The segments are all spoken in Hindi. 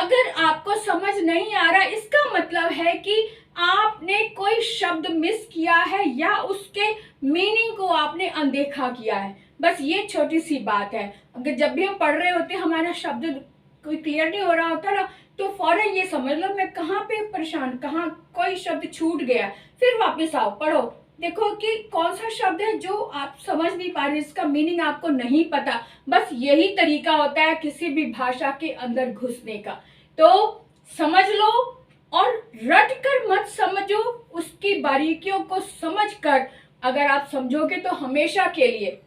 अगर आपको समझ नहीं आ रहा, इसका मतलब है कि आपने कोई शब्द मिस किया है या उसके मीनिंग को आपने अनदेखा किया है। बस ये छोटी सी बात है। अगर जब भी हम पढ़ रहे होते हैं हमारा शब्द कोई क्लियर नहीं हो रहा होता ना, तो फौरन ये समझ लो मैं कहाँ पे परेशान, कहाँ कोई शब्द छूट गया, फिर वापस आओ पढ़ो, देखो कि कौन सा शब्द है जो आप समझ नहीं पा रहे, इसका मीनिंग आपको नहीं पता। बस यही तरीका होता है किसी भी भाषा के अंदर घुसने का। तो समझ लो और रट कर मत समझो, उसकी बारीकियों को समझकर अगर आप समझोगे तो हमेशा के लिए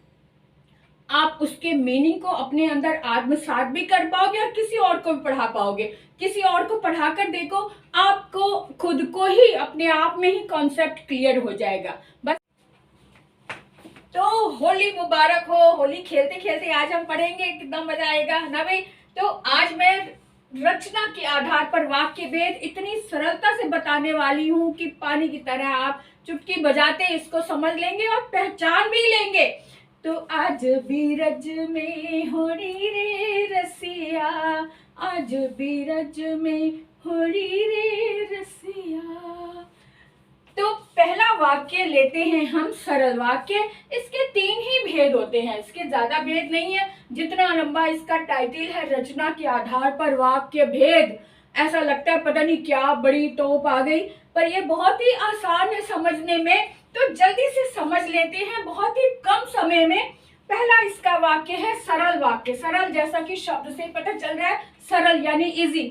आप उसके मीनिंग को अपने अंदर आत्मसात भी कर पाओगे और किसी और को भी पढ़ा पाओगे। किसी और को पढ़ाकर देखो, आपको खुद को ही अपने आप में ही कॉन्सेप्ट क्लियर हो जाएगा। बस तो होली मुबारक हो। होली खेलते खेलते आज हम पढ़ेंगे, कितना मजा आएगा ना भाई। तो आज मैं रचना के आधार पर वाक्य भेद इतनी सरलता से बताने वाली हूँ कि पानी की तरह आप चुटकी बजाते इसको समझ लेंगे और पहचान भी लेंगे। तो आज बीरज में होली रे रसिया, आज बीरज में होली रे रसिया। तो पहला वाक्य लेते हैं हम, सरल वाक्य। इसके 3 ही भेद होते हैं, इसके ज्यादा भेद नहीं है। जितना लंबा इसका टाइटल है, रचना के आधार पर वाक्य भेद, ऐसा लगता है पता नहीं क्या बड़ी तोप आ गई, पर ये बहुत ही आसान है समझने में। तो जल्दी से समझ लेते हैं बहुत ही कम समय में। पहला इसका वाक्य है सरल वाक्य। सरल जैसा कि शब्द से पता चल रहा है, सरल यानी इजी।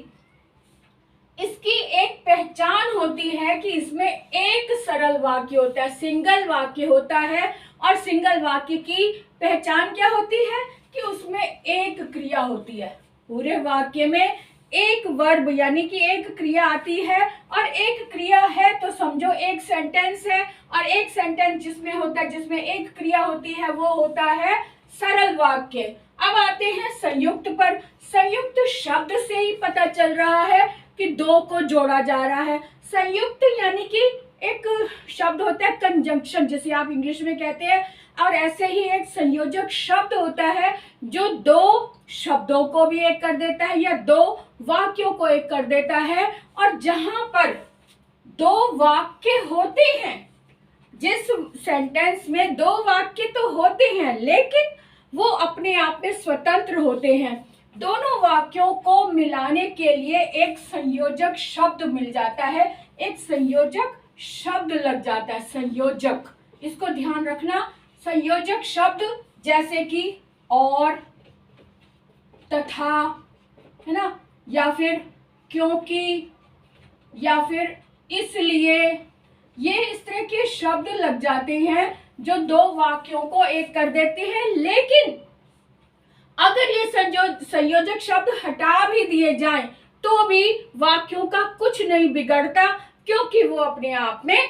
इसकी एक पहचान होती है कि इसमें एक सरल वाक्य होता है, सिंगल वाक्य होता है। और सिंगल वाक्य की पहचान क्या होती है कि उसमें एक क्रिया होती है। पूरे वाक्य में एक वर्ब यानी कि एक क्रिया आती है, और एक क्रिया है तो समझो एक सेंटेंस है। और एक सेंटेंस जिसमें होता है, जिसमें एक क्रिया होती है, वो होता है सरल वाक्य। अब आते हैं संयुक्त पर। संयुक्त शब्द से ही पता चल रहा है कि 2 को जोड़ा जा रहा है। संयुक्त यानी कि एक शब्द होता है कंजंक्शन, जिसे आप इंग्लिश में कहते हैं, और ऐसे ही एक संयोजक शब्द होता है जो 2 शब्दों को भी एक कर देता है या 2 वाक्यों को एक कर देता है। और जहां पर 2 वाक्य होते हैं, जिस सेंटेंस में 2 वाक्य तो होते हैं लेकिन वो अपने आप में स्वतंत्र होते हैं, दोनों वाक्यों को मिलाने के लिए एक संयोजक शब्द मिल जाता है, एक संयोजक शब्द लग जाता है। संयोजक, इसको ध्यान रखना। संयोजक शब्द जैसे कि और, तथा, है ना, या फिर क्योंकि, या फिर इसलिए, ये इस तरह के शब्द लग जाते हैं जो 2 वाक्यों को एक कर देते हैं। लेकिन अगर ये संयोजक शब्द हटा भी दिए जाएं तो भी वाक्यों का कुछ नहीं बिगड़ता, क्योंकि वो अपने आप में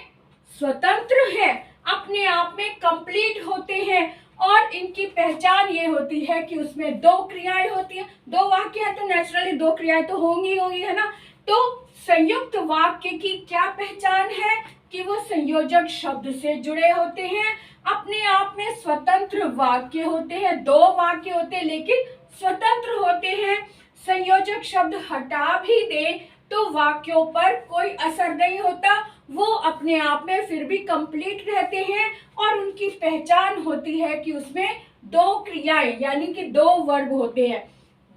स्वतंत्र है, अपने आप में कंप्लीट होते हैं। और इनकी पहचान ये होती है कि उसमें 2 क्रियाएं होती हैं। 2 वाक्य है तो नेचुरली 2 क्रियाएं तो होंगी होंगी, है ना। तो संयुक्त वाक्य की क्या पहचान है कि वो संयोजक शब्द से जुड़े होते हैं, अपने आप में स्वतंत्र वाक्य होते हैं। 2 वाक्य होते हैं लेकिन स्वतंत्र होते हैं। संयोजक शब्द हटा भी दे तो वाक्यों पर कोई असर नहीं होता, वो अपने आप में फिर भी कंप्लीट रहते हैं। और उनकी पहचान होती है कि उसमें 2 क्रियाएं यानी कि 2 वर्ब होते हैं।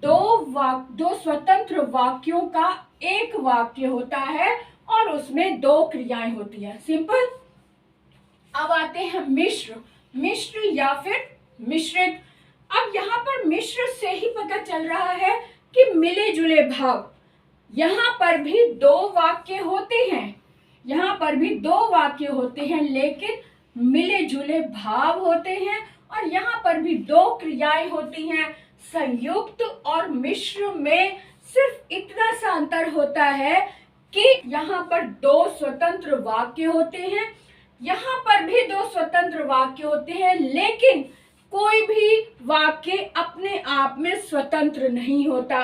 2 स्वतंत्र वाक्यों का एक वाक्य होता है और उसमें 2 क्रियाएं होती हैं। सिंपल। अब आते हैं मिश्र। मिश्र या फिर मिश्रित। अब यहाँ पर मिश्र से ही पता चल रहा है कि मिले जुले भाव। यहाँ पर भी 2 वाक्य होते हैं, यहाँ पर भी 2 वाक्य होते हैं लेकिन मिले जुले भाव होते हैं। और यहाँ पर भी 2 क्रियाएं होती हैं। संयुक्त और मिश्र में सिर्फ इतना सा अंतर होता है कि यहाँ पर 2 स्वतंत्र वाक्य होते हैं, यहाँ पर भी 2 स्वतंत्र वाक्य होते हैं, लेकिन कोई भी वाक्य अपने आप में स्वतंत्र नहीं होता।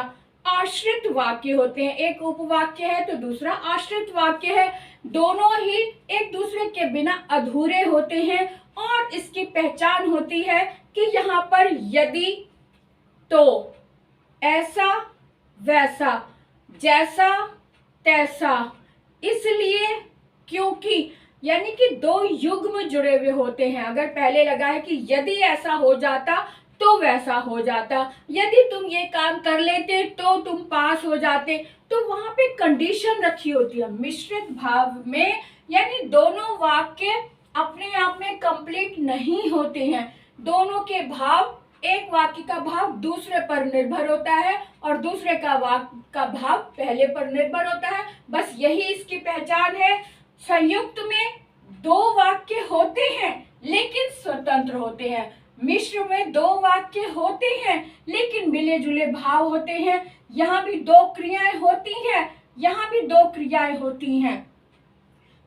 आश्रित वाक्य होते हैं, एक उपवाक्य है तो दूसरा आश्रित वाक्य है, दोनों ही एक दूसरे के बिना अधूरे होते हैं। और इसकी पहचान होती है कि यहाँ पर यदि, तो, ऐसा, वैसा, जैसा तैसा, इसलिए क्योंकि, यानी कि दो युग्म जुड़े हुए होते हैं। अगर पहले लगा है कि यदि ऐसा हो जाता तो वैसा हो जाता, यदि तुम ये काम कर लेते तो तुम पास हो जाते, तो वहां पे कंडीशन रखी होती है। मिश्रित भाव में यानी दोनों वाक्य अपने आप में कंप्लीट नहीं होते हैं। दोनों के भाव, एक वाक्य का भाव दूसरे पर निर्भर होता है और दूसरे का वाक्य का भाव पहले पर निर्भर होता है। बस यही इसकी पहचान है। संयुक्त में दो वाक्य होते हैं लेकिन स्वतंत्र होते हैं। मिश्र में दो वाक्य होते हैं लेकिन मिले जुले भाव होते हैं। यहाँ भी दो क्रियाएं होती हैं, यहाँ भी दो क्रियाएं होती हैं,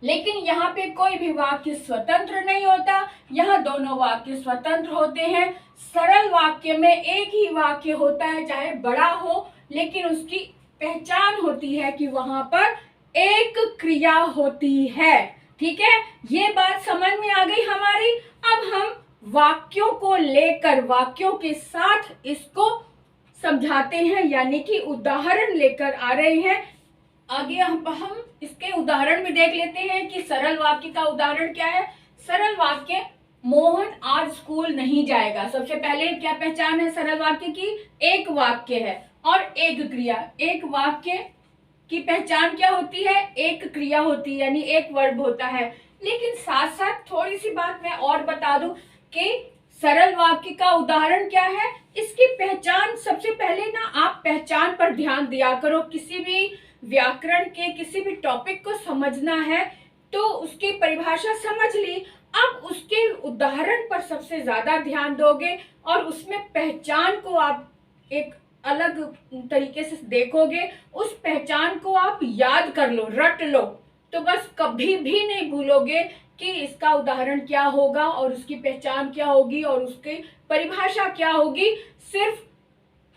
लेकिन यहाँ पे कोई भी वाक्य स्वतंत्र नहीं होता। यहाँ दोनों वाक्य स्वतंत्र होते हैं। सरल वाक्य में एक ही वाक्य होता है, चाहे बड़ा हो, लेकिन उसकी पहचान होती है कि वहां पर एक क्रिया होती है। ठीक है, ये बात समझ में आ गई हमारी। अब हम वाक्यों को लेकर, वाक्यों के साथ इसको समझाते हैं, यानी कि उदाहरण लेकर आ रहे हैं। आगे हम इसके उदाहरण भी देख लेते हैं कि सरल वाक्य का उदाहरण क्या है। सरल वाक्य, मोहन आज स्कूल नहीं जाएगा। सबसे पहले क्या पहचान है सरल वाक्य की? एक वाक्य है और एक क्रिया। एक वाक्य की पहचान क्या होती है? एक क्रिया होती है, यानी एक वर्ब होता है। लेकिन साथ साथ थोड़ी सी बात मैं और बता दूं कि सरल वाक्य का उदाहरण क्या है। इसकी पहचान, सबसे पहले ना आप पहचान पर ध्यान दिया करो। किसी भी व्याकरण के किसी भी टॉपिक को समझना है तो उसकी परिभाषा समझ ली, अब उसके उदाहरण पर सबसे ज्यादा ध्यान दोगे और उसमें पहचान को आप एक अलग तरीके से देखोगे। उस पहचान को आप याद कर लो, रट लो, तो बस कभी भी नहीं भूलोगे कि इसका उदाहरण क्या होगा और उसकी पहचान क्या होगी और उसकी परिभाषा क्या होगी। सिर्फ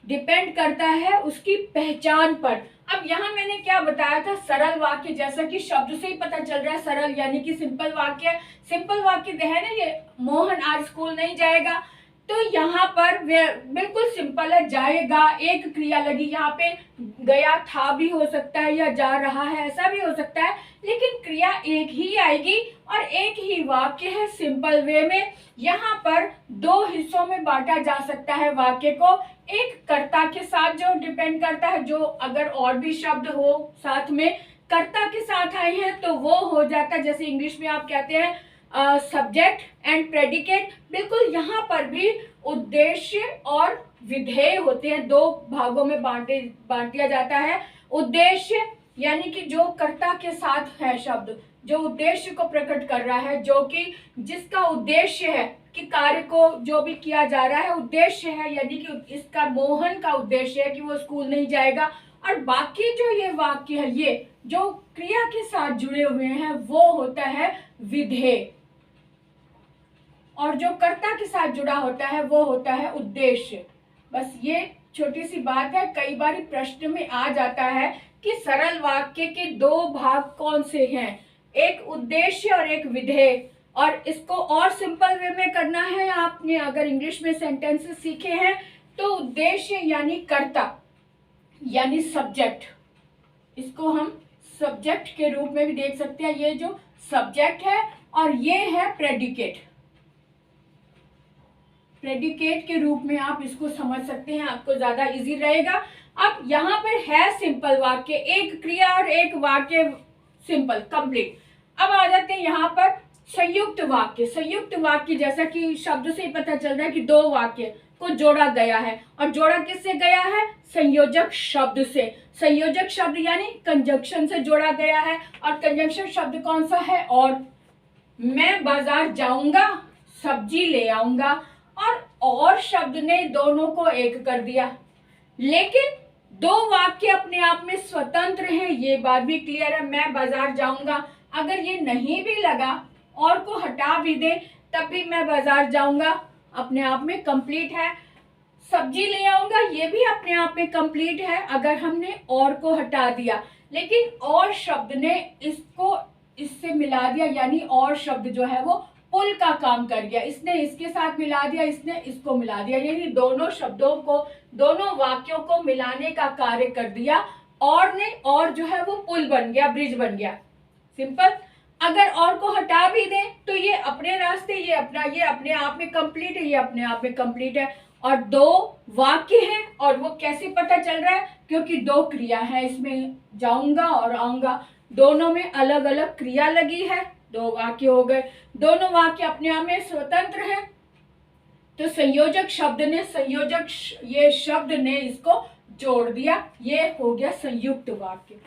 डिपेंड करता है उसकी पहचान पर। अब यहाँ मैंने क्या बताया था, सरल वाक्य, जैसा कि शब्द से ही पता चल रहा है सरल यानी कि सिंपल वाक्य। सिंपल वाक्य है ना ये, मोहन आज स्कूल नहीं जाएगा, तो यहाँ पर बिल्कुल सिंपल है, जाएगा, एक क्रिया लगी। यहाँ पे गया था भी हो सकता है या जा रहा है ऐसा भी हो सकता है, लेकिन क्रिया एक ही आएगी और एक ही वाक्य है सिंपल वे में। यहाँ पर दो हिस्सों में बांटा जा सकता है वाक्य को। एक कर्ता के साथ जो डिपेंड करता है, जो अगर और भी शब्द हो साथ में कर्ता के साथ आए हैं तो वो हो जाता है, जैसे इंग्लिश में आप कहते हैं सब्जेक्ट एंड प्रेडिकेट। बिल्कुल यहाँ पर भी उद्देश्य और विधेय होते हैं, दो भागों में बांट दिया जाता है। उद्देश्य यानी कि जो कर्ता के साथ है शब्द, जो उद्देश्य को प्रकट कर रहा है, जो कि जिसका उद्देश्य है कि कार्य को जो भी किया जा रहा है उद्देश्य है, यानी कि इसका मोहन का उद्देश्य है कि वो स्कूल नहीं जाएगा। और बाकी जो ये वाक्य है, ये जो क्रिया के साथ जुड़े हुए हैं वो होता है विधेय, और जो कर्ता के साथ जुड़ा होता है वो होता है उद्देश्य। बस ये छोटी सी बात है, कई बार प्रश्न में आ जाता है कि सरल वाक्य के दो भाग कौन से हैं, एक उद्देश्य और एक विधेय। और इसको और सिंपल वे में करना है, आपने अगर इंग्लिश में सेंटेंसेस सीखे हैं तो उद्देश्य यानी कर्ता यानी सब्जेक्ट, इसको हम सब्जेक्ट के रूप में भी देख सकते हैं। ये जो सब्जेक्ट है और ये है प्रेडिकेट, प्रेडिकेट के रूप में आप इसको समझ सकते हैं, आपको ज्यादा इजी रहेगा। अब यहाँ पर है सिंपल वाक्य, एक क्रिया और एक वाक्य सिंपल कंप्लीट। अब आ जाते हैं यहाँ पर संयुक्त वाक्य। संयुक्त वाक्य जैसा कि शब्द से ही पता चल रहा है कि दो वाक्य को जोड़ा गया है, और जोड़ा किससे गया है? संयोजक शब्द से। संयोजक शब्द यानी कंजंक्शन से जोड़ा गया है, और कंजंक्शन शब्द कौन सा है? मैं बाजार जाऊंगा, सब्जी ले आऊंगा, और शब्द ने दोनों को एक कर दिया। लेकिन दो वाक्य अपने आप में स्वतंत्र हैं, ये बात भी क्लियर है। मैं बाजार जाऊंगा, अगर ये नहीं भी लगा और को हटा भी दे तब भी मैं बाजार जाऊंगा अपने आप में कंप्लीट है। सब्जी ले आऊंगा, ये भी अपने आप में कंप्लीट है अगर हमने और को हटा दिया। लेकिन और शब्द ने इसको इससे मिला दिया, यानी और शब्द जो है वो पुल का काम कर गया। इसने इसके साथ मिला दिया, इसने इसको मिला दिया, यानी दोनों शब्दों को, दोनों वाक्यों को मिलाने का कार्य कर दिया और ने, और जो है वो पुल बन गया, ब्रिज बन गया, सिंपल। अगर और को हटा भी दें तो ये अपने रास्ते, ये अपना, ये अपने आप में कंप्लीट है, ये अपने आप में कंप्लीट है। और दो वाक्य हैं, और वो कैसे पता चल रहा है, क्योंकि दो क्रिया है इसमें, जाऊंगा और आऊंगा, दोनों में अलग अलग क्रिया लगी है, दो वाक्य हो गए। दोनों वाक्य अपने आप में स्वतंत्र है, तो संयोजक शब्द ने, ये शब्द ने इसको जोड़ दिया, ये हो गया संयुक्त वाक्य।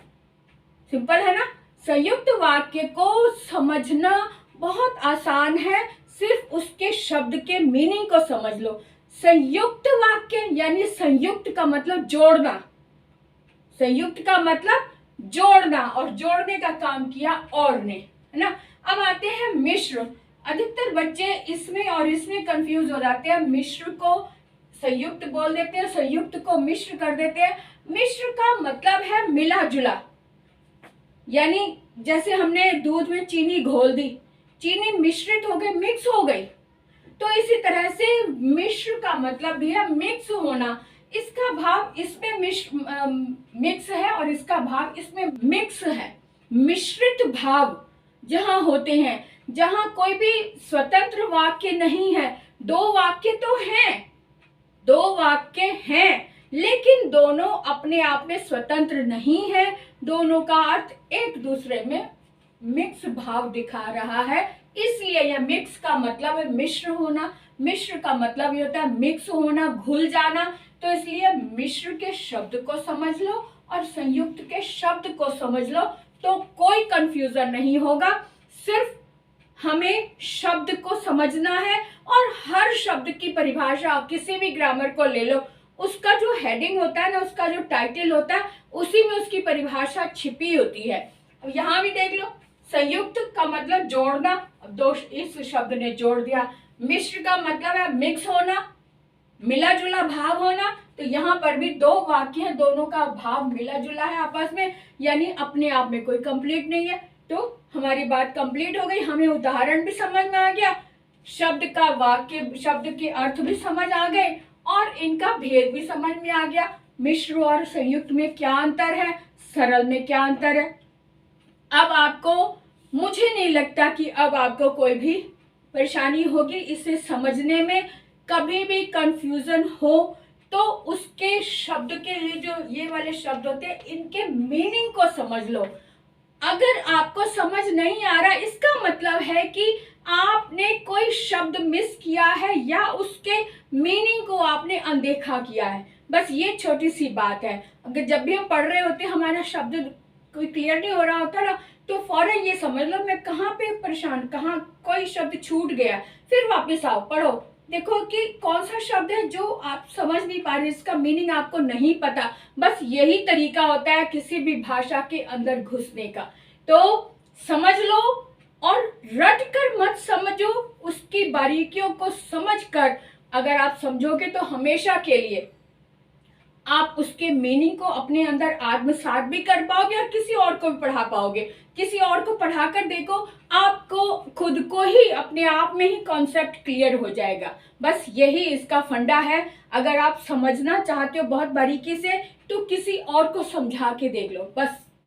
सिंपल है ना। संयुक्त वाक्य को समझना बहुत आसान है, सिर्फ उसके शब्द के मीनिंग को समझ लो। संयुक्त वाक्य यानी संयुक्त का मतलब जोड़ना, संयुक्त का मतलब जोड़ना, और जोड़ने का काम किया और ने, है ना। अब आते हैं मिश्र। अधिकतर बच्चे इसमें और इसमें कंफ्यूज हो जाते हैं, मिश्र को संयुक्त बोल देते हैं, संयुक्त को मिश्र कर देते हैं। मिश्र का मतलब है मिला जुला, यानी जैसे हमने दूध में चीनी घोल दी, चीनी मिश्रित हो गई, मिक्स हो गई, तो इसी तरह से मिश्र का मतलब भी है मिक्स होना। इसका भाव इसमें मिक्स है और इसका भाव इसमें मिक्स है। मिश्रित भाव जहां होते हैं, जहां कोई भी स्वतंत्र वाक्य नहीं है, दो वाक्य तो हैं, दो वाक्य हैं, लेकिन दोनों अपने आप में स्वतंत्र नहीं है, दोनों का अर्थ एक दूसरे में मिक्स भाव दिखा रहा है, इसलिए यह मिक्स का मतलब है मिश्र होना। मिश्र का मतलब ये होता है मिक्स होना, घुल जाना, तो इसलिए मिश्र के शब्द को समझ लो और संयुक्त के शब्द को समझ लो, तो कोई कंफ्यूजन नहीं होगा। सिर्फ हमें शब्द को समझना है, और हर शब्द की परिभाषा किसी भी ग्रामर को ले लो, उसका जो हेडिंग होता है ना, उसका जो टाइटल होता है, उसी में उसकी परिभाषा छिपी होती है। अब यहाँ भी देख लो, संयुक्त का मतलब जोड़ना, दो इस शब्द ने जोड़ दिया। मिश्र का मतलब है मिक्स होना, मिला जुला भाव होना, तो यहाँ पर भी दो वाक्य हैं, दोनों का भाव मिला जुला है आपस में, यानी अपने आप में कोई कंप्लीट नहीं है। तो हमारी बात कंप्लीट हो गई, हमें उदाहरण भी समझ में आ गया, शब्द का वाक्य, शब्द के अर्थ भी समझ आ गए, और इनका भेद भी समझ में आ गया। मिश्र और संयुक्त में क्या अंतर है, सरल में क्या अंतर है। अब आपको, मुझे नहीं लगता कि अब आपको कोई भी परेशानी होगी इसे समझने में। कभी भी कंफ्यूजन हो तो उसके शब्द के लिए, जो ये वाले शब्द होते हैं, इनके मीनिंग को समझ लो। अगर आपको समझ नहीं आ रहा, इसका मतलब है कि आपने कोई शब्द मिस किया है या उसके मीनिंग को आपने अनदेखा किया है। बस ये छोटी सी बात है। अगर जब भी हम पढ़ रहे होते हैं, हमारा शब्द कोई क्लियर नहीं हो रहा होता ना, तो फौरन ये समझ लो मैं कहाँ पे परेशान, कहाँ कोई शब्द छूट गया, फिर वापस आओ, पढ़ो, देखो कि कौन सा शब्द है जो आप समझ नहीं पा रहे, इसका मीनिंग आपको नहीं पता। बस यही तरीका होता है किसी भी भाषा के अंदर घुसने का। तो समझ लो और रट कर मत समझो, उसकी बारीकियों को समझकर अगर आप समझोगे तो हमेशा के लिए आप उसके मीनिंग को अपने अंदर आत्मसात भी कर पाओगे और किसी और को भी पढ़ा पाओगे। किसी और को पढ़ाकर देखो, आपको खुद को ही अपने आप में ही कॉन्सेप्ट क्लियर हो जाएगा। बस यही इसका फंडा है। अगर आप समझना चाहते हो बहुत बारीकी से, तो किसी और को समझा के देख लो, बस